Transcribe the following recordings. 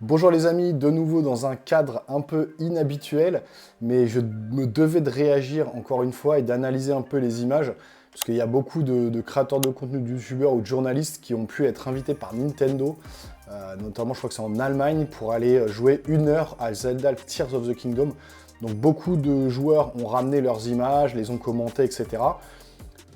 Bonjour les amis, de nouveau dans un cadre un peu inhabituel, mais je me devais de réagir encore une fois et d'analyser un peu les images, parce qu'il y a beaucoup de créateurs de contenu, de youtubeurs ou de journalistes qui ont pu être invités par Nintendo, notamment je crois que c'est en Allemagne, pour aller jouer 1 heure à Zelda Tears of the Kingdom. Donc beaucoup de joueurs ont ramené leurs images, les ont commentées, etc.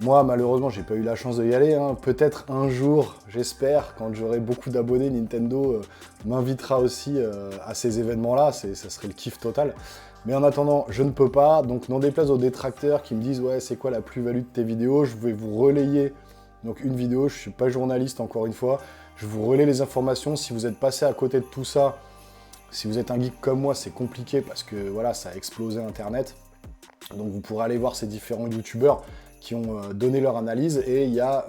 Moi, malheureusement, j'ai pas eu la chance d'y aller, hein. Peut-être un jour, j'espère, quand j'aurai beaucoup d'abonnés, Nintendo m'invitera aussi à ces événements-là. Ça serait le kiff total. Mais en attendant, je ne peux pas. Donc, n'en déplaise aux détracteurs qui me disent ouais, c'est quoi la plus-value de tes vidéos, je vais vous relayer. Donc, une vidéo, je suis pas journaliste encore une fois. Je vous relais les informations. Si vous êtes passé à côté de tout ça, si vous êtes un geek comme moi, c'est compliqué parce que voilà, ça a explosé Internet. Donc vous pourrez aller voir ces différents youtubeurs qui ont donné leur analyse, et il y a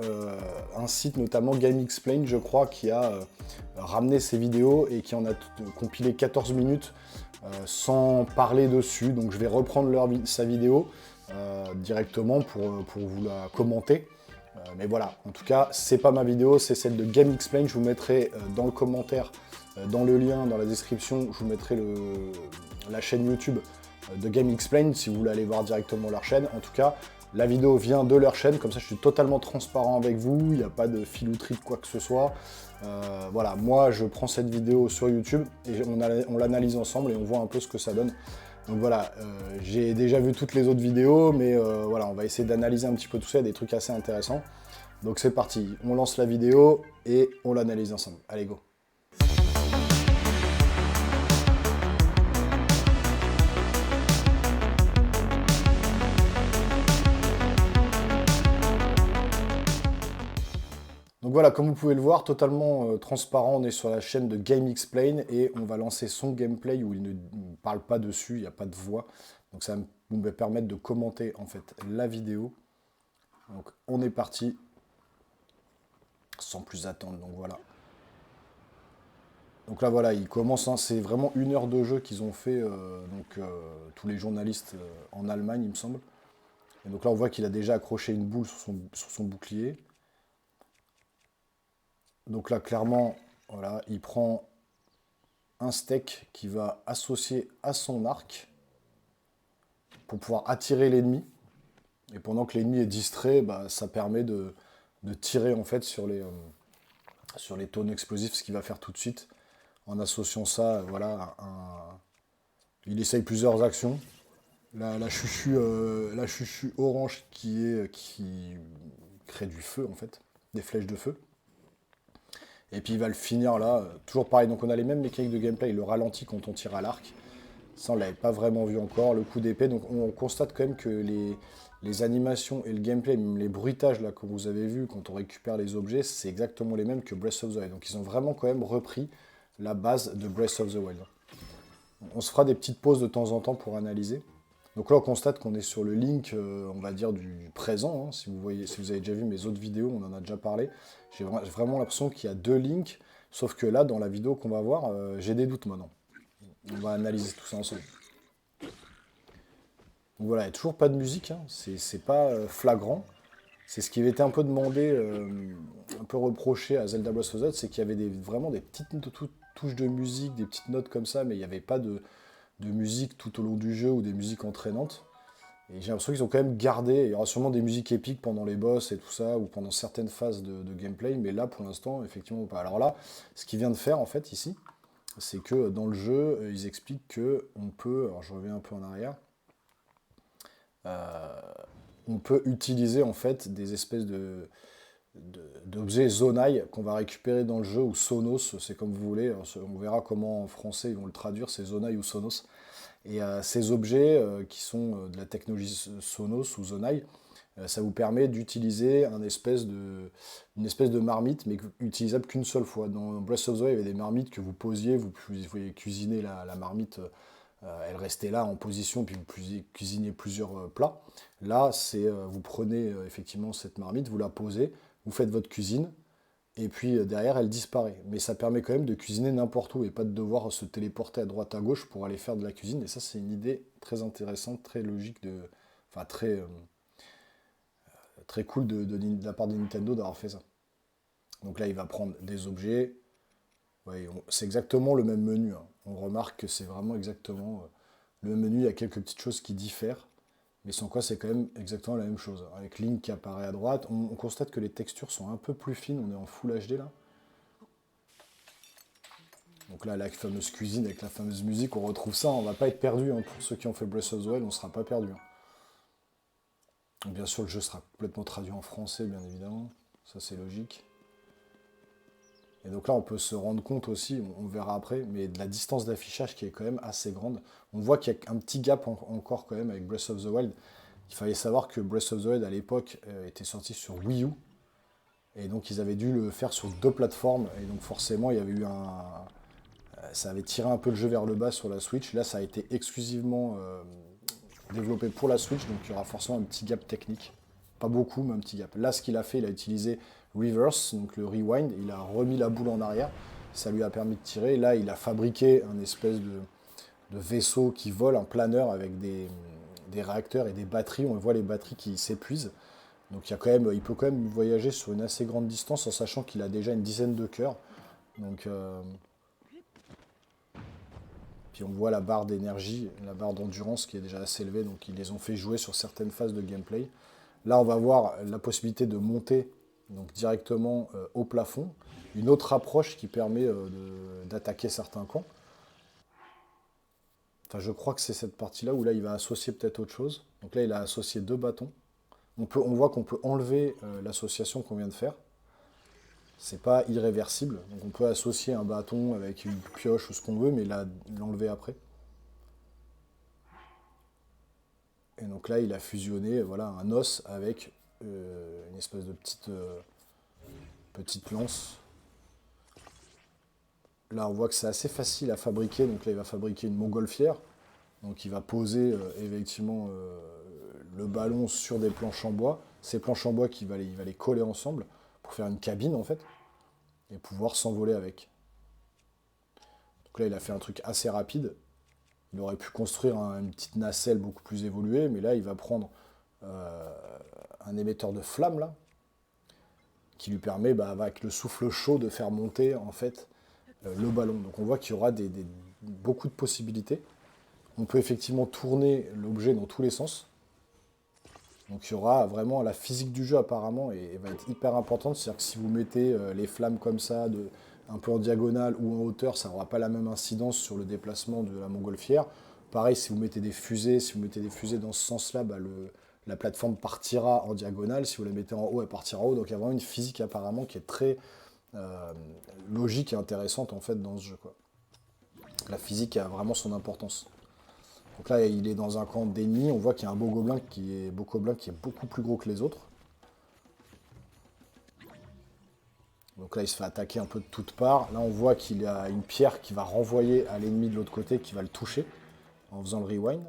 un site notamment GameXplain, je crois, qui a ramené ces vidéos et qui en a compilé 14 minutes sans parler dessus. Donc je vais reprendre sa vidéo directement pour vous la commenter. Mais voilà, en tout cas, c'est pas ma vidéo, c'est celle de GameXplain. Je vous mettrai dans le commentaire, dans le lien, dans la description, je vous mettrai la chaîne YouTube de GameXplain si vous voulez aller voir directement leur chaîne. En tout cas, la vidéo vient de leur chaîne, comme ça je suis totalement transparent avec vous, il n'y a pas de filouterie de quoi que ce soit. Voilà, moi je prends cette vidéo sur YouTube et on l'analyse ensemble et on voit un peu ce que ça donne. Donc voilà, j'ai déjà vu toutes les autres vidéos, mais voilà, on va essayer d'analyser un petit peu tout ça, il y a des trucs assez intéressants. Donc c'est parti, on lance la vidéo et on l'analyse ensemble. Allez, go! Donc voilà, comme vous pouvez le voir, totalement transparent, on est sur la chaîne de GameXplain et on va lancer son gameplay où il ne parle pas dessus, il n'y a pas de voix. Donc ça va me permettre de commenter en fait la vidéo. Donc on est parti, sans plus attendre, donc voilà. Donc là voilà, il commence, hein, c'est vraiment 1 heure de jeu qu'ils ont fait, tous les journalistes en Allemagne, il me semble. Et donc là on voit qu'il a déjà accroché une boule sur son bouclier. Donc là clairement, voilà, il prend un steak qui va associer à son arc pour pouvoir attirer l'ennemi. Et pendant que l'ennemi est distrait, bah, ça permet de tirer en fait sur les tonneaux explosifs, ce qu'il va faire tout de suite en associant ça, voilà, il essaye plusieurs actions. La chuchu orange qui crée du feu en fait, des flèches de feu. Et puis il va le finir là, toujours pareil. Donc on a les mêmes mécaniques de gameplay, le ralenti quand on tire à l'arc. Ça, on ne l'avait pas vraiment vu encore, le coup d'épée. Donc on constate quand même que les animations et le gameplay, même les bruitages là, que vous avez vu quand on récupère les objets, c'est exactement les mêmes que Breath of the Wild. Donc ils ont vraiment quand même repris la base de Breath of the Wild. On se fera des petites pauses de temps en temps pour analyser. Donc là, on constate qu'on est sur le Link, on va dire, du présent, hein. Si vous voyez, si vous avez déjà vu mes autres vidéos, on en a déjà parlé. J'ai vraiment l'impression qu'il y a deux Links, sauf que là, dans la vidéo qu'on va voir, j'ai des doutes maintenant. On va analyser tout ça ensemble. Donc voilà, il n'y a toujours pas de musique, hein. C'est pas flagrant. C'est ce qui avait été un peu demandé, un peu reproché à Zelda Breath of the Wild, c'est qu'il y avait vraiment des petites touches de musique, des petites notes comme ça, mais il n'y avait pas de musique tout au long du jeu ou des musiques entraînantes. Et j'ai l'impression qu'ils ont quand même gardé, il y aura sûrement des musiques épiques pendant les boss et tout ça, ou pendant certaines phases de gameplay, mais là pour l'instant, effectivement pas. Alors là, ce qu'ils viennent de faire en fait ici, c'est que dans le jeu, ils expliquent que on peut, alors je reviens un peu en arrière, euh, on peut utiliser en fait des espèces d'objets zonai qu'on va récupérer dans le jeu, ou sonos, c'est comme vous voulez. Alors, on verra comment en français ils vont le traduire, c'est zonai ou sonos. Et ces objets qui sont de la technologie sonos ou zonai, ça vous permet d'utiliser une espèce de marmite, mais utilisable qu'une seule fois. Dans Breath of the Wild, il y avait des marmites que vous posiez, vous pouviez cuisiner la marmite, elle restait là en position, puis vous cuisiniez plusieurs plats. Là, vous prenez effectivement cette marmite, vous la posez, vous faites votre cuisine, et puis derrière, elle disparaît. Mais ça permet quand même de cuisiner n'importe où et pas de devoir se téléporter à droite à gauche pour aller faire de la cuisine. Et ça, c'est une idée très intéressante, très logique, enfin très cool de la part de Nintendo d'avoir fait ça. Donc là, il va prendre des objets. Ouais, c'est exactement le même menu, hein. On remarque que c'est vraiment exactement le même menu. Il y a quelques petites choses qui diffèrent, mais sans quoi c'est quand même exactement la même chose. Avec Link qui apparaît à droite, on constate que les textures sont un peu plus fines. On est en Full HD là. Donc là, la fameuse cuisine avec la fameuse musique, on retrouve ça. On va pas être perdu, hein. Pour ceux qui ont fait Breath of the Wild, on sera pas perdu, hein. Bien sûr, le jeu sera complètement traduit en français, bien évidemment. Ça, c'est logique. Et donc là, on peut se rendre compte aussi, on verra après, mais de la distance d'affichage qui est quand même assez grande. On voit qu'il y a un petit gap encore quand même avec Breath of the Wild. Il fallait savoir que Breath of the Wild à l'époque était sorti sur Wii U. Et donc ils avaient dû le faire sur deux plateformes. Et donc forcément, il y avait eu ça avait tiré un peu le jeu vers le bas sur la Switch. Là, ça a été exclusivement développé pour la Switch, donc il y aura forcément un petit gap technique. Pas beaucoup, mais un petit gap. Là, ce qu'il a fait, il a utilisé reverse, donc le rewind, il a remis la boule en arrière, ça lui a permis de tirer. Là, il a fabriqué un espèce de vaisseau qui vole, un planeur avec des réacteurs et des batteries. On voit les batteries qui s'épuisent. Donc il peut quand même voyager sur une assez grande distance en sachant qu'il a déjà une dizaine de cœurs. Donc, puis on voit la barre d'énergie, la barre d'endurance qui est déjà assez élevée. Donc ils les ont fait jouer sur certaines phases de gameplay. Là, on va voir la possibilité de monter donc, directement au plafond. Une autre approche qui permet d'attaquer certains camps. Enfin, je crois que c'est cette partie-là où là, il va associer peut-être autre chose. Donc là, il a associé deux bâtons. On voit qu'on peut enlever l'association qu'on vient de faire. C'est pas irréversible. Donc on peut associer un bâton avec une pioche ou ce qu'on veut, mais l'enlever après. Et donc là, il a fusionné voilà, un os avec une espèce de petite lance. Là, on voit que c'est assez facile à fabriquer. Donc là, il va fabriquer une montgolfière. Donc il va poser effectivement le ballon sur des planches en bois. Ces planches en bois, il va les coller ensemble pour faire une cabine en fait. Et pouvoir s'envoler avec. Donc là, il a fait un truc assez rapide. Il aurait pu construire une petite nacelle beaucoup plus évoluée. Mais là, il va prendre un émetteur de flamme là, qui lui permet, avec le souffle chaud, de faire monter en fait le ballon. Donc on voit qu'il y aura beaucoup de possibilités. On peut effectivement tourner l'objet dans tous les sens. Donc il y aura vraiment la physique du jeu apparemment et va être hyper importante. C'est-à-dire que si vous mettez les flammes comme ça, un peu en diagonale ou en hauteur, ça n'aura pas la même incidence sur le déplacement de la montgolfière. Pareil, si vous mettez des fusées, dans ce sens-là, la plateforme partira en diagonale. Si vous la mettez en haut, elle partira en haut. Donc il y a vraiment une physique apparemment qui est très logique et intéressante en fait dans ce jeu, quoi. La physique a vraiment son importance. Donc là, il est dans un camp d'ennemis. On voit qu'il y a un bokoblin qui est beaucoup plus gros que les autres. Donc là, il se fait attaquer un peu de toutes parts. Là, on voit qu'il y a une pierre qui va renvoyer à l'ennemi de l'autre côté, qui va le toucher en faisant le rewind.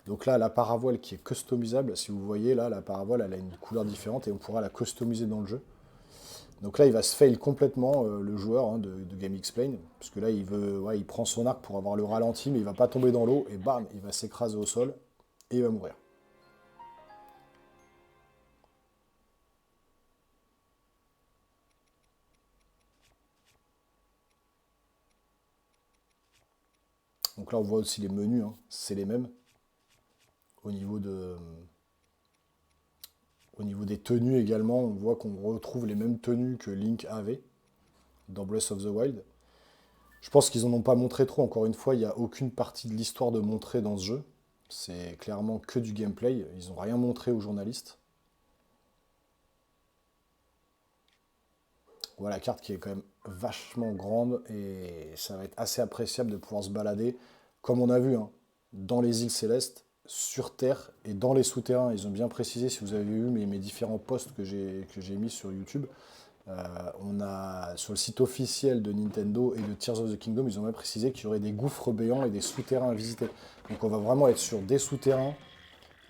Donc là, la paravoile qui est customisable. Si vous voyez, là, la paravoile, elle a une couleur différente et on pourra la customiser dans le jeu. Donc là, il va se fail complètement le joueur de GameXplain, parce que là, il prend son arc pour avoir le ralenti, mais il va pas tomber dans l'eau, et bam, il va s'écraser au sol, et il va mourir. Donc là, on voit aussi les menus, hein, c'est les mêmes. Au niveau des tenues également, on voit qu'on retrouve les mêmes tenues que Link avait dans Breath of the Wild. Je pense qu'ils en ont pas montré trop, encore une fois, il n'y a aucune partie de l'histoire de montrer dans ce jeu. C'est clairement que du gameplay, ils n'ont rien montré aux journalistes. Voilà la carte qui est quand même vachement grande et ça va être assez appréciable de pouvoir se balader, comme on a vu, hein, dans les îles célestes, sur Terre et dans les souterrains. Ils ont bien précisé, si vous avez vu mes différents posts que j'ai mis sur YouTube, on a sur le site officiel de Nintendo et de Tears of the Kingdom, ils ont bien précisé qu'il y aurait des gouffres béants et des souterrains à visiter. Donc on va vraiment être sur des souterrains,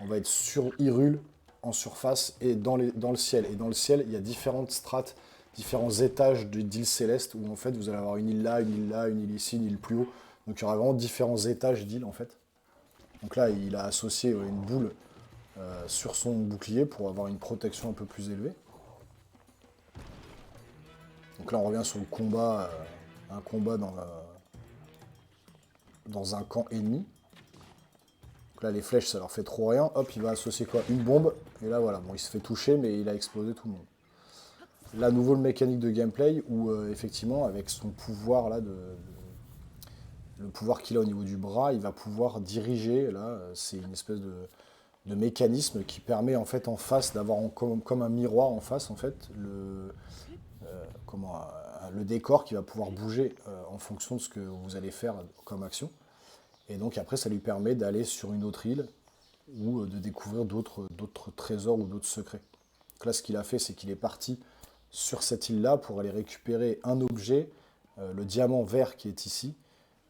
on va être sur Hyrule, en surface et dans le ciel. Et dans le ciel, il y a différentes strates, différents étages d'îles célestes où en fait vous allez avoir une île là, une île là, une île ici, une île plus haut. Donc il y aura vraiment différents étages d'îles en fait. Donc là, il a associé une boule sur son bouclier pour avoir une protection un peu plus élevée. Donc là, on revient sur le combat un combat dans un camp ennemi. Donc là, les flèches, ça leur fait trop rien. Hop, il va associer quoi? Une bombe. Et là, voilà. Bon, il se fait toucher, mais il a explosé tout le monde. Là, nouveau, le mécanique de gameplay où, effectivement, avec son pouvoir, là, le pouvoir qu'il a au niveau du bras, il va pouvoir diriger. Là, c'est une espèce de mécanisme qui permet, en fait, en face, d'avoir comme un miroir en face, en fait, le décor qui va pouvoir bouger en fonction de ce que vous allez faire comme action. Et donc après, ça lui permet d'aller sur une autre île ou de découvrir d'autres trésors ou d'autres secrets. Donc là, ce qu'il a fait, c'est qu'il est parti sur cette île-là pour aller récupérer un objet, le diamant vert qui est ici.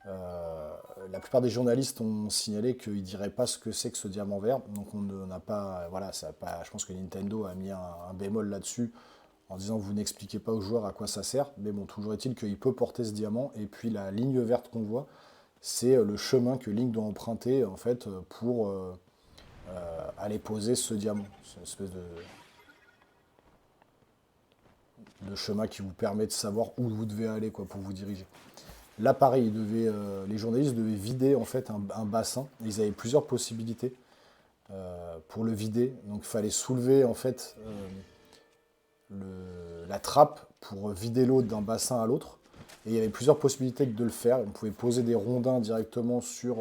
La plupart des journalistes ont signalé qu'ils ne diraient pas ce que c'est que ce diamant vert. Donc on n'a pas, voilà, ça a pas, je pense que Nintendo a mis un bémol là-dessus en disant vous n'expliquez pas aux joueurs à quoi ça sert. Mais bon, toujours est-il qu'il peut porter ce diamant. Et puis la ligne verte qu'on voit, c'est le chemin que Link doit emprunter en fait pour aller poser ce diamant. C'est une espèce de chemin qui vous permet de savoir où vous devez aller quoi, pour vous diriger. Là, pareil, les journalistes devaient vider en fait un bassin. Ils avaient plusieurs possibilités pour le vider. Donc, il fallait soulever en fait la trappe pour vider l'eau d'un bassin à l'autre. Et il y avait plusieurs possibilités de le faire. On pouvait poser des rondins directement sur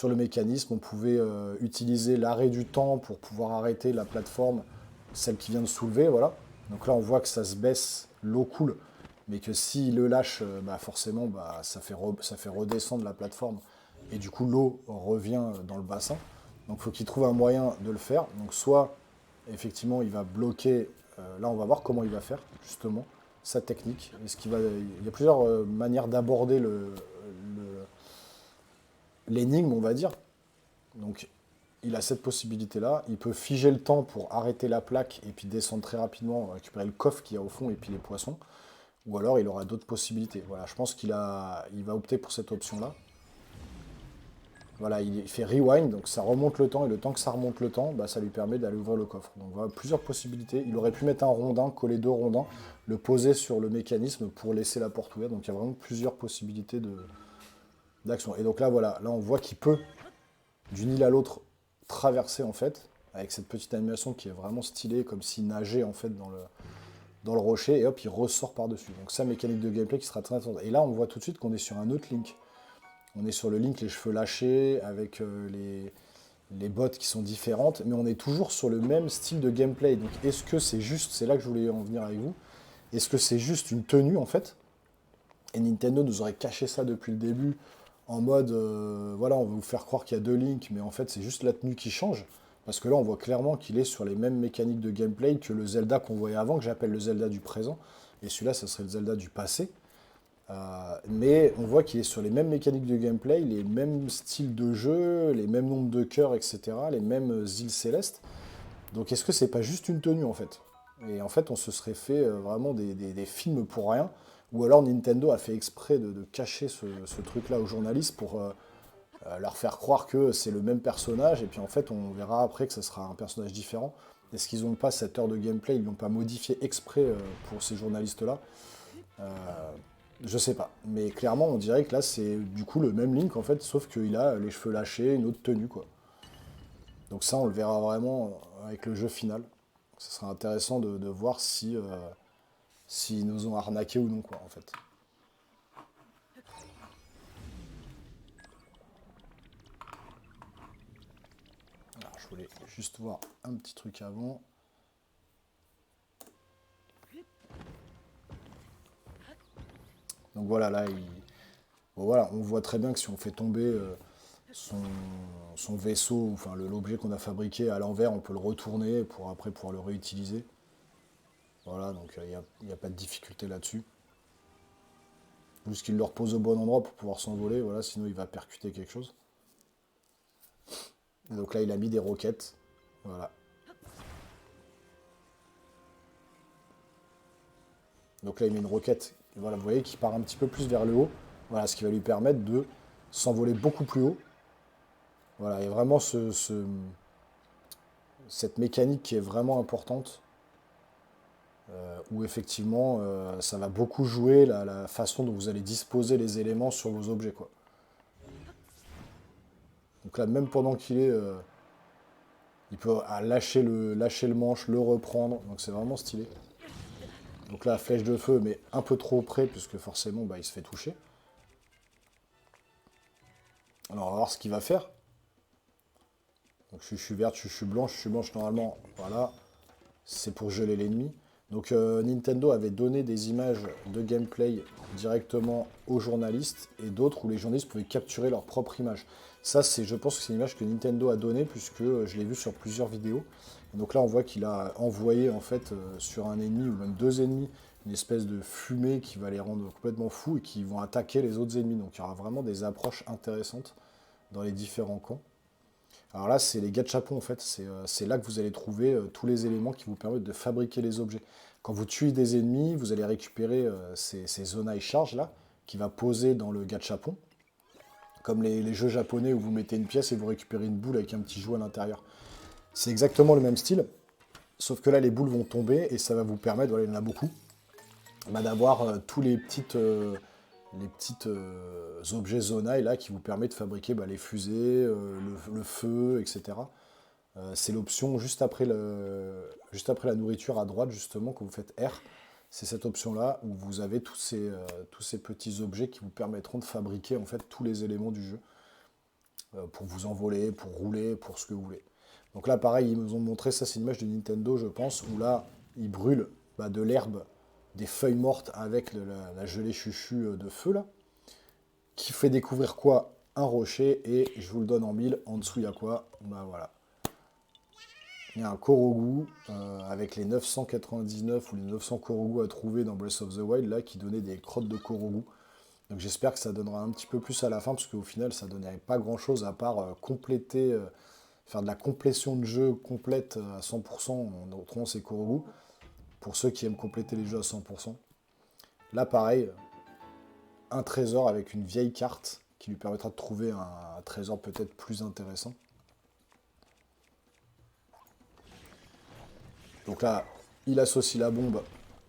le mécanisme. On pouvait utiliser l'arrêt du temps pour pouvoir arrêter la plateforme, celle qui vient de soulever. Voilà. Donc là, on voit que ça se baisse, l'eau coule, mais que s'il le lâche, bah forcément, bah, ça fait redescendre la plateforme. Et du coup, l'eau revient dans le bassin. Donc il faut qu'il trouve un moyen de le faire. Donc soit, effectivement, il va bloquer. Là, on va voir comment il va faire, justement, sa technique. Il y a plusieurs manières d'aborder l'énigme, on va dire. Donc, il a cette possibilité-là. Il peut figer le temps pour arrêter la plaque et puis descendre très rapidement, récupérer le coffre qu'il y a au fond et puis les poissons. Ou alors, il aura d'autres possibilités. Voilà, je pense il va opter pour cette option-là. Voilà, il fait rewind, donc ça remonte le temps, et le temps que ça remonte le temps, bah, ça lui permet d'aller ouvrir le coffre. Donc voilà, plusieurs possibilités. Il aurait pu mettre un rondin, coller deux rondins, le poser sur le mécanisme pour laisser la porte ouverte. Donc il y a vraiment plusieurs possibilités d'action. Et donc là, voilà, là on voit qu'il peut, d'une île à l'autre, traverser en fait, avec cette petite animation qui est vraiment stylée, comme s'il nageait en fait dans le rocher, et hop, il ressort par-dessus. Donc ça, mécanique de gameplay qui sera très intéressante. Et là, on voit tout de suite qu'on est sur un autre Link. On est sur le Link, les cheveux lâchés, avec les bottes qui sont différentes, mais on est toujours sur le même style de gameplay. Donc est-ce que c'est juste, c'est là que je voulais en venir avec vous, est-ce que c'est juste une tenue en fait? Et Nintendo nous aurait caché ça depuis le début, en mode, voilà, on va vous faire croire qu'il y a deux Link, mais en fait c'est juste la tenue qui change. Parce que là on voit clairement qu'il est sur les mêmes mécaniques de gameplay que le Zelda qu'on voyait avant, que j'appelle le Zelda du présent. Et celui-là, ça serait le Zelda du passé. Mais on voit qu'il est sur les mêmes mécaniques de gameplay, les mêmes styles de jeu, les mêmes nombres de cœurs, etc., les mêmes îles célestes. Donc est-ce que c'est pas juste une tenue en fait? Et en fait, on se serait fait vraiment des films pour rien, ou alors Nintendo a fait exprès de cacher ce truc-là aux journalistes pour leur faire croire que c'est le même personnage, et puis en fait, on verra après que ce sera un personnage différent. Est-ce qu'ils n'ont pas cette heure de gameplay, ils l'ont pas modifié exprès pour ces journalistes-là? Je sais pas, mais clairement on dirait que là c'est du coup le même Link en fait, sauf qu'il a les cheveux lâchés, une autre tenue quoi. Donc ça on le verra vraiment avec le jeu final. Ce sera intéressant de voir s'ils nous ont arnaqué ou non quoi en fait. Alors je voulais juste voir un petit truc avant. Donc voilà, bon, voilà, on voit très bien que si on fait tomber son, son vaisseau, enfin l'objet qu'on a fabriqué à l'envers, on peut le retourner pour après pouvoir le réutiliser. Voilà, donc il n'y a pas de difficulté là-dessus. Juste qu'il le repose au bon endroit pour pouvoir s'envoler, voilà, sinon il va percuter quelque chose. Et donc là, il a mis des roquettes. Voilà. Donc là, il met une roquette, voilà, vous voyez, qui part un petit peu plus vers le haut. Voilà, ce qui va lui permettre de s'envoler beaucoup plus haut. Voilà, et vraiment cette mécanique qui est vraiment importante. où effectivement, ça va beaucoup jouer la façon dont vous allez disposer les éléments sur vos objets, quoi. Donc là, même pendant qu'il est... il peut lâcher le manche, le reprendre, donc c'est vraiment stylé. Donc là, flèche de feu, mais un peu trop près, puisque forcément, bah, il se fait toucher. Alors, on va voir ce qu'il va faire. Donc, chuchu verte, chuchu blanche normalement, voilà, c'est pour geler l'ennemi. Donc, Nintendo avait donné des images de gameplay directement aux journalistes, et d'autres où les journalistes pouvaient capturer leur propre image. Ça, je pense que c'est une image que Nintendo a donnée, puisque je l'ai vu sur plusieurs vidéos. Et donc là, on voit qu'il a envoyé, en fait, sur un ennemi, ou même deux ennemis, une espèce de fumée qui va les rendre complètement fous, et qui vont attaquer les autres ennemis. Donc il y aura vraiment des approches intéressantes dans les différents camps. Alors là, c'est les gachapons, en fait. C'est là que vous allez trouver tous les éléments qui vous permettent de fabriquer les objets. Quand vous tuez des ennemis, vous allez récupérer ces Zonai Charge là, qui va poser dans le gachapon. Comme les jeux japonais où vous mettez une pièce et vous récupérez une boule avec un petit jouet à l'intérieur. C'est exactement le même style, sauf que là, les boules vont tomber et ça va vous permettre, voilà, il y en a beaucoup, bah, d'avoir tous les petites objets Zonai là qui vous permettent de fabriquer bah, les fusées, le feu, etc. C'est l'option juste après la nourriture à droite, justement, quand vous faites R. C'est cette option-là où vous avez tous ces petits objets qui vous permettront de fabriquer en fait tous les éléments du jeu. Pour vous envoler, pour rouler, pour ce que vous voulez. Donc là, pareil, ils nous ont montré, ça c'est une image de Nintendo, je pense, où là, ils brûlent bah, de l'herbe, des feuilles mortes avec la gelée chuchu de feu, là, qui fait découvrir quoi? Un rocher, et je vous le donne en mille, en dessous, il y a quoi? Bah voilà. Il y a un Korogu, avec les 999 ou les 900 Korogu à trouver dans Breath of the Wild, là, qui donnait des crottes de Korogu. Donc j'espère que ça donnera un petit peu plus à la fin, parce qu'au final, ça ne donnait pas grand-chose à part compléter, faire de la complétion de jeu complète à 100%, en retrouvant ces Korogu, pour ceux qui aiment compléter les jeux à 100%. Là, pareil, un trésor avec une vieille carte, qui lui permettra de trouver un trésor peut-être plus intéressant. Donc là, il associe la bombe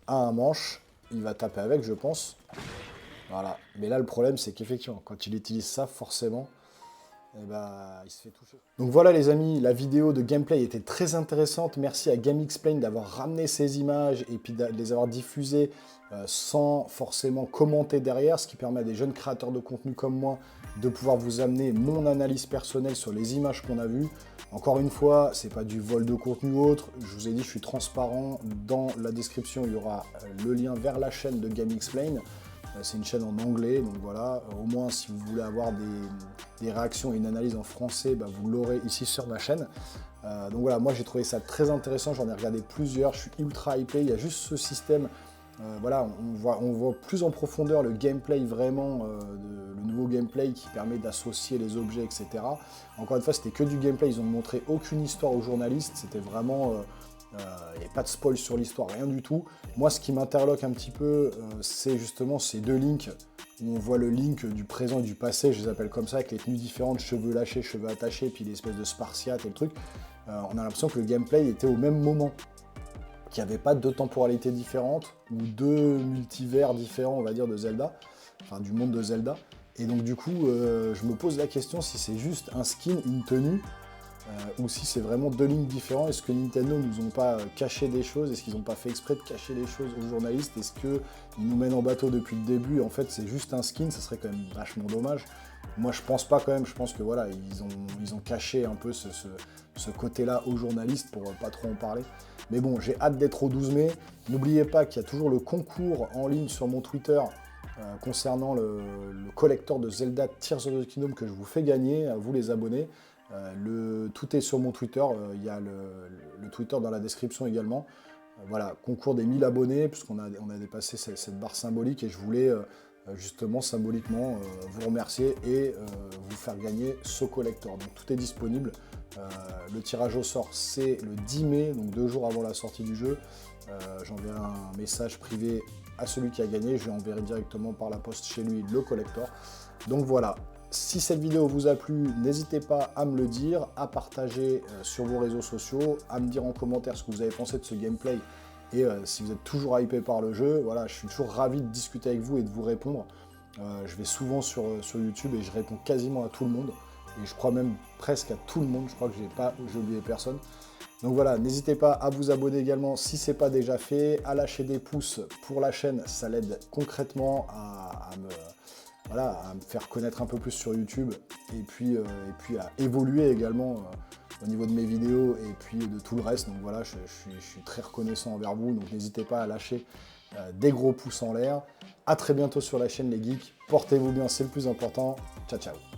à un manche, il va taper avec, je pense. Voilà. Mais là, le problème, c'est qu'effectivement, quand il utilise ça, forcément, eh ben, il se fait toucher. Donc voilà, les amis, la vidéo de gameplay était très intéressante. Merci à GameXplain d'avoir ramené ces images et puis de les avoir diffusées sans forcément commenter derrière, ce qui permet à des jeunes créateurs de contenu comme moi de pouvoir vous amener mon analyse personnelle sur les images qu'on a vues. Encore une fois, c'est pas du vol de contenu ou autre. Je vous ai dit, je suis transparent. Dans la description, il y aura le lien vers la chaîne de GameXplain. C'est une chaîne en anglais, donc voilà, au moins si vous voulez avoir des réactions et une analyse en français, bah, vous l'aurez ici sur ma chaîne. Donc voilà, moi j'ai trouvé ça très intéressant, j'en ai regardé plusieurs, je suis ultra hypé, il y a juste ce système, voilà, on voit plus en profondeur le gameplay vraiment, le nouveau gameplay qui permet d'associer les objets, etc. Encore une fois, c'était que du gameplay, ils ont montré aucune histoire aux journalistes, c'était vraiment... il n'y a pas de spoil sur l'histoire, rien du tout. Moi, ce qui m'interloque un petit peu, c'est justement ces deux links, où on voit le link du présent et du passé, je les appelle comme ça, avec les tenues différentes, cheveux lâchés, cheveux attachés, puis l'espèce de spartiate et le truc. On a l'impression que le gameplay était au même moment, qu'il n'y avait pas deux temporalités différentes, ou deux multivers différents, on va dire, de Zelda, enfin du monde de Zelda. Et donc du coup, je me pose la question si c'est juste un skin, une tenue, ou si c'est vraiment deux lignes différentes. Est-ce que Nintendo nous ont pas caché des choses? Est-ce qu'ils n'ont pas fait exprès de cacher les choses aux journalistes? Est-ce qu'ils nous mènent en bateau depuis le début et en fait c'est juste un skin? Ça serait quand même vachement dommage. Moi je pense pas quand même, je pense que voilà, ils ont caché un peu ce côté-là aux journalistes pour pas trop en parler. Mais bon, j'ai hâte d'être au 12 mai. N'oubliez pas qu'il y a toujours le concours en ligne sur mon Twitter concernant le collector de Zelda Tears of the Kingdom que je vous fais gagner, à vous les abonnés. Tout est sur mon Twitter, il y a le Twitter dans la description également. Voilà, concours des 1000 abonnés, puisqu'on a dépassé cette barre symbolique, et je voulais justement symboliquement vous remercier et vous faire gagner ce collector. Donc tout est disponible. Le tirage au sort, c'est le 10 mai, donc 2 jours avant la sortie du jeu. J'enverrai un message privé à celui qui a gagné, je lui enverrai directement par la poste chez lui le collector. Donc voilà. Si cette vidéo vous a plu, n'hésitez pas à me le dire, à partager sur vos réseaux sociaux, à me dire en commentaire ce que vous avez pensé de ce gameplay Et si vous êtes toujours hypé par le jeu, voilà, je suis toujours ravi de discuter avec vous et de vous répondre. Je vais souvent sur YouTube et je réponds quasiment à tout le monde. Et je crois même presque à tout le monde, je crois que j'ai oublié personne. Donc voilà, n'hésitez pas à vous abonner également si ce n'est pas déjà fait, à lâcher des pouces pour la chaîne, ça l'aide concrètement à me faire connaître un peu plus sur YouTube et puis à évoluer également au niveau de mes vidéos et puis de tout le reste. Donc voilà, je suis très reconnaissant envers vous, donc n'hésitez pas à lâcher des gros pouces en l'air. À très bientôt sur la chaîne les geeks, portez-vous bien, c'est le plus important. Ciao ciao.